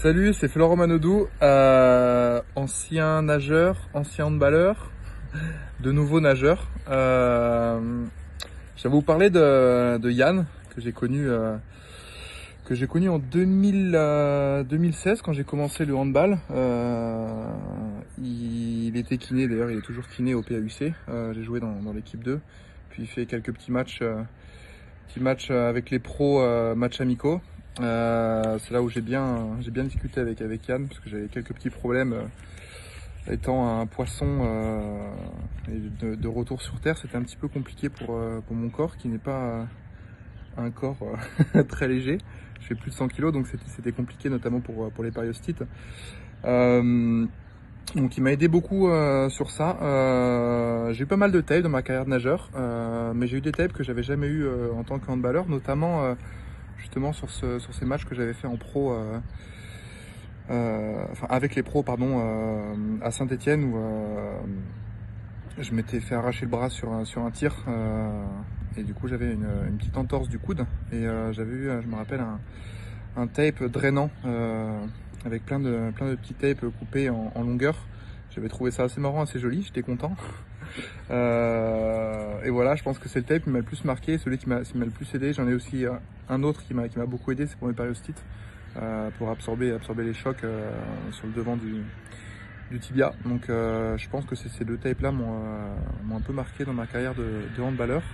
Salut, c'est Florent Manodou, ancien nageur, ancien handballeur, de nouveau nageur. Je vais vous parler de Yann, que j'ai connu en 2016 quand j'ai commencé le handball. Il était kiné, d'ailleurs il est toujours kiné au PAUC. J'ai joué dans l'équipe 2, puis il fait quelques petits matchs avec les pros, matchs amicaux. C'est là où j'ai bien discuté avec Yann, parce que j'avais quelques petits problèmes étant un poisson et de retour sur terre. C'était un petit peu compliqué pour mon corps, qui n'est pas un corps très léger. Je fais plus de 100 kg, donc c'était compliqué, notamment pour les périostites. Donc il m'a aidé beaucoup sur ça. J'ai eu pas mal de tapes dans ma carrière de nageur, mais j'ai eu des tapes que j'avais jamais eu en tant que handballeur, notamment justement sur ces matchs que j'avais fait en pro, enfin avec les pros, pardon, à Saint-Étienne, où je m'étais fait arracher le bras sur un tir, et du coup j'avais une petite entorse du coude, et j'avais eu, je me rappelle, un tape drainant avec plein de petits tapes coupés en longueur. J'avais trouvé ça assez marrant, assez joli, j'étais content. Et voilà, je pense que c'est le tape qui m'a le plus marqué, celui qui m'a le plus aidé. J'en ai aussi un autre qui m'a beaucoup aidé, c'est pour mes périostites, pour absorber les chocs sur le devant du tibia. Donc je pense que ces deux tapes là m'ont un peu marqué dans ma carrière de handballeur.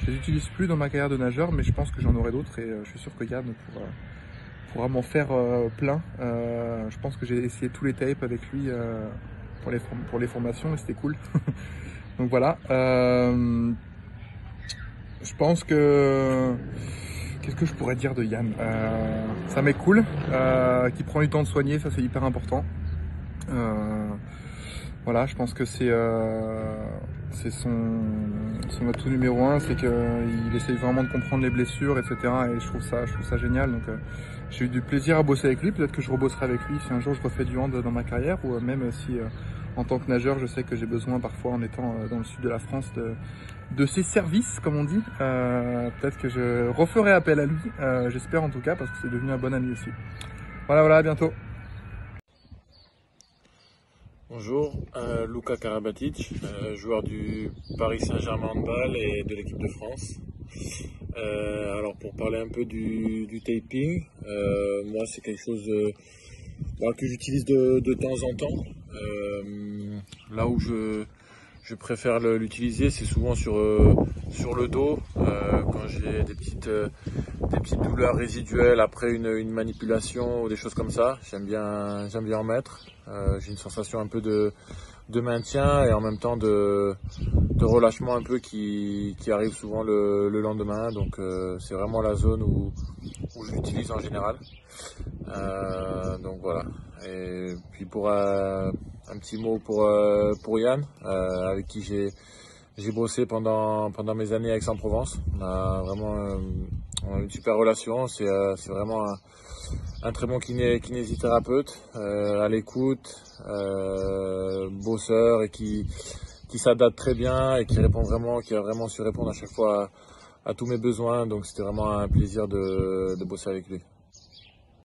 Je les utilise plus dans ma carrière de nageur, mais je pense que j'en aurai d'autres, et je suis sûr que Yann pourra m'en faire plein. Je pense que j'ai essayé tous les tapes avec lui pour les formations, et c'était cool. Donc voilà. Je pense que... Qu'est-ce que je pourrais dire de Yann? C'est un mec cool, qui prend du temps de soigner, ça c'est hyper important. Voilà, je pense que c'est son atout numéro 1, c'est qu'il essaye vraiment de comprendre les blessures, etc. Et je trouve ça génial. Donc j'ai eu du plaisir à bosser avec lui. Peut-être que je rebosserai avec lui si un jour je refais du hand dans ma carrière, ou même si en tant que nageur, je sais que j'ai besoin parfois, en étant dans le sud de la France, de ses services, comme on dit. Peut-être que je referai appel à lui, j'espère en tout cas, parce que c'est devenu un bon ami aussi. Voilà, à bientôt. Bonjour, Luka Karabatic, joueur du Paris Saint-Germain handball et de l'équipe de France. Alors pour parler un peu du taping, moi c'est quelque chose que j'utilise de temps en temps. Là où je préfère l'utiliser, c'est souvent sur le dos, quand j'ai des petites douleurs résiduelles après une manipulation ou des choses comme ça. J'aime bien en mettre. J'ai une sensation un peu de maintien, et en même temps de relâchement un peu qui arrive souvent le lendemain. Donc c'est vraiment la zone où je l'utilise en général. Donc voilà. Et puis pour un petit mot pour Yann, avec qui j'ai bossé pendant mes années à Aix-en-Provence. On a vraiment une super relation. C'est vraiment un très bon kinésithérapeute, à l'écoute, bosseur, et qui s'adapte très bien, et qui a vraiment su répondre à chaque fois à tous mes besoins. Donc c'était vraiment un plaisir de bosser avec lui.